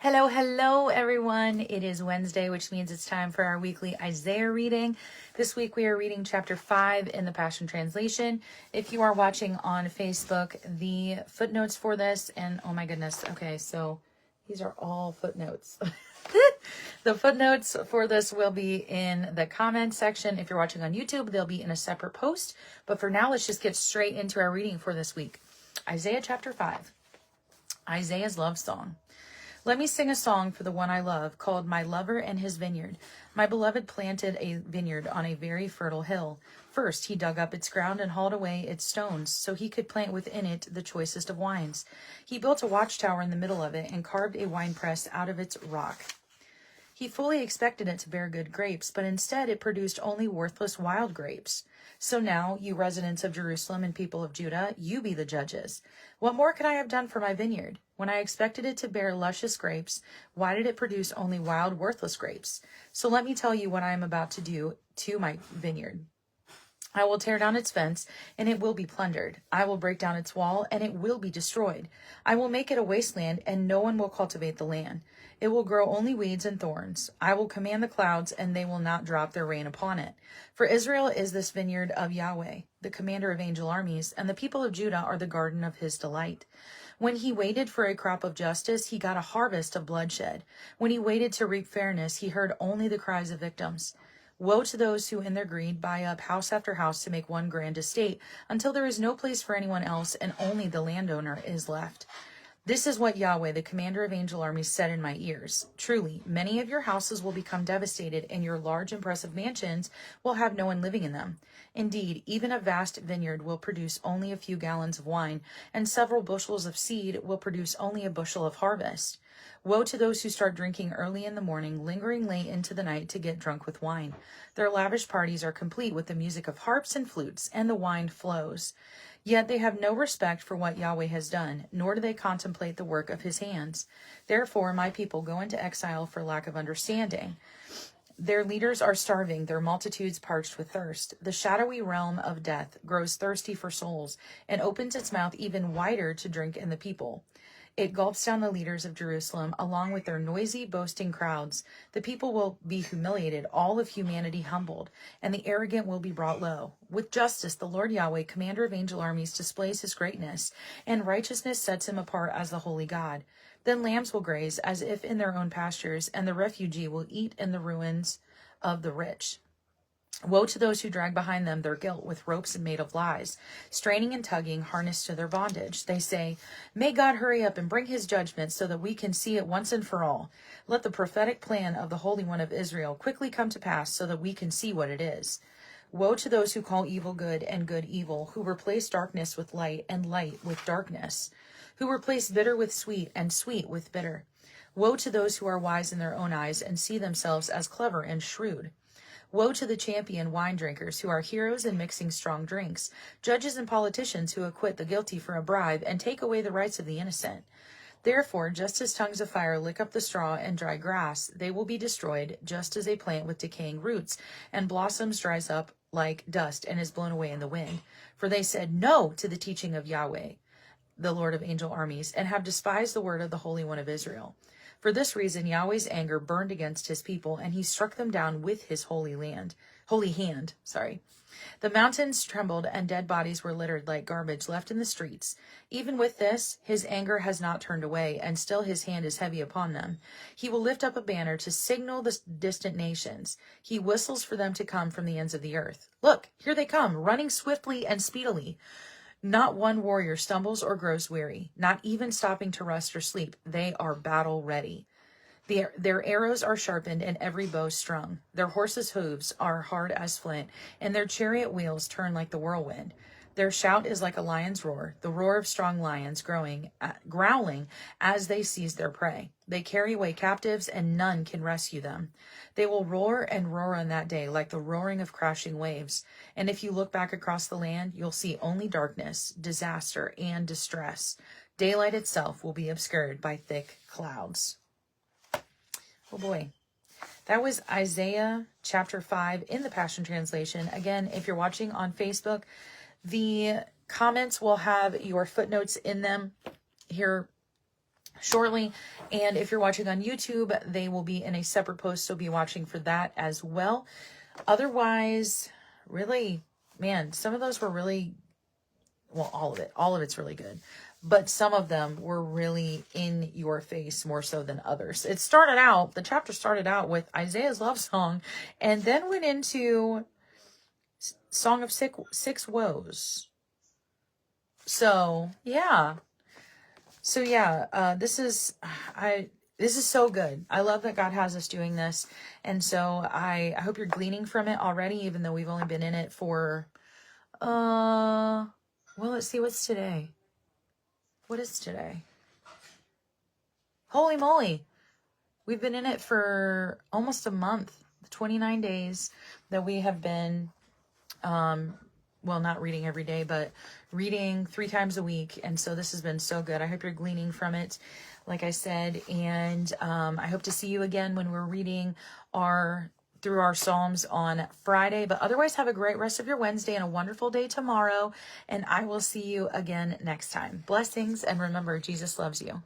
Hello, hello, everyone. It is Wednesday, which means it's time for our weekly Isaiah reading. This week we are reading chapter 5 in the Passion Translation. If you are watching on Facebook, the footnotes for this, and oh my goodness, okay, so these are all footnotes. The footnotes for this will be in the comment section. If you're watching on YouTube, they'll be in a separate post. But for now, let's just get straight into our reading for this week. Isaiah chapter 5, Isaiah's love song. Let me sing a song for the one I love, called My Lover and His Vineyard. My beloved planted a vineyard on a very fertile hill. First, he dug up its ground and hauled away its stones, so he could plant within it the choicest of wines. He built a watchtower in the middle of it and carved a winepress out of its rock. He fully expected it to bear good grapes, but instead it produced only worthless wild grapes. So now, you residents of Jerusalem and people of Judah, you be the judges. What more could I have done for my vineyard? When I expected it to bear luscious grapes, why did it produce only wild, worthless grapes? So let me tell you what I am about to do to my vineyard. I will tear down its fence, and it will be plundered. I will break down its wall, and it will be destroyed. I will make it a wasteland, and no one will cultivate the land. It will grow only weeds and thorns. I will command the clouds, and they will not drop their rain upon it. For Israel is this vineyard of Yahweh, the commander of angel armies, and the people of Judah are the garden of his delight. When he waited for a crop of justice, he got a harvest of bloodshed. When he waited to reap fairness, he heard only the cries of victims. Woe to those who in their greed buy up house after house to make one grand estate, until there is no place for anyone else and only the landowner is left. This is what Yahweh, the commander of angel armies, said in my ears. Truly, many of your houses will become devastated, and your large, impressive mansions will have no one living in them. Indeed, even a vast vineyard will produce only a few gallons of wine, and several bushels of seed will produce only a bushel of harvest. Woe to those who start drinking early in the morning, lingering late into the night to get drunk with wine. Their lavish parties are complete with the music of harps and flutes, and the wine flows. Yet they have no respect for what Yahweh has done, nor do they contemplate the work of his hands. Therefore, my people go into exile for lack of understanding. Their leaders are starving, their multitudes parched with thirst. The shadowy realm of death grows thirsty for souls, and opens its mouth even wider to drink in the people. It gulps down the leaders of Jerusalem, along with their noisy, boasting crowds. The people will be humiliated, all of humanity humbled, and the arrogant will be brought low. With justice, the Lord Yahweh, commander of angel armies, displays his greatness, and righteousness sets him apart as the holy God. Then lambs will graze as if in their own pastures, and the refugee will eat in the ruins of the rich. Woe to those who drag behind them their guilt with ropes made of lies, straining and tugging, harnessed to their bondage. They say, may God hurry up and bring his judgment so that we can see it once and for all. Let the prophetic plan of the Holy One of Israel quickly come to pass so that we can see what it is. Woe to those who call evil good and good evil, who replace darkness with light and light with darkness, who replace bitter with sweet and sweet with bitter. Woe to those who are wise in their own eyes and see themselves as clever and shrewd. Woe to the champion wine drinkers who are heroes in mixing strong drinks, judges and politicians who acquit the guilty for a bribe and take away the rights of the innocent. Therefore, just as tongues of fire lick up the straw and dry grass, they will be destroyed, just as a plant with decaying roots and blossoms dries up like dust and is blown away in the wind. For they said no to the teaching of Yahweh, the Lord of angel armies, and have despised the word of the Holy One of Israel. For this reason, Yahweh's anger burned against his people, and he struck them down with his holy hand. The mountains trembled, and dead bodies were littered like garbage left in the streets. Even with this, his anger has not turned away, and still his hand is heavy upon them. He will lift up a banner to signal the distant nations. He whistles for them to come from the ends of the earth. Look, here they come, running swiftly and speedily. Not one warrior stumbles or grows weary, not even stopping to rest or sleep. They are battle ready. Their arrows are sharpened and every bow strung. Their horses' hooves are hard as flint, and their chariot wheels turn like the whirlwind. Their shout is like a lion's roar, the roar of strong lions growling as they seize their prey. They carry away captives, and none can rescue them. They will roar and roar on that day like the roaring of crashing waves. And if you look back across the land, you'll see only darkness, disaster, and distress. Daylight itself will be obscured by thick clouds. Oh boy. That was Isaiah chapter 5 in the Passion Translation. Again, if you're watching on Facebook, the comments will have your footnotes in them. Here shortly. And if you're watching on YouTube, they will be in a separate post, so be watching for that as well. Otherwise, really, man, some of those were really, well, all of it's really good, but some of them were really in your face more so than others. The chapter started out with Isaiah's love song, and then went into Song of Six Woes. So yeah, this is so good. I love that God has us doing this. And so I hope you're gleaning from it already, even though we've only been in it for, well, let's see, what's today? What is today? Holy moly. We've been in it for almost a month, 29 days that we have been, well, not reading every day, but reading 3 times a week. And so this has been so good. I hope you're gleaning from it, like I said. And I hope to see you again when we're reading through our Psalms on Friday. But otherwise, have a great rest of your Wednesday and a wonderful day tomorrow. And I will see you again next time. Blessings. And remember, Jesus loves you.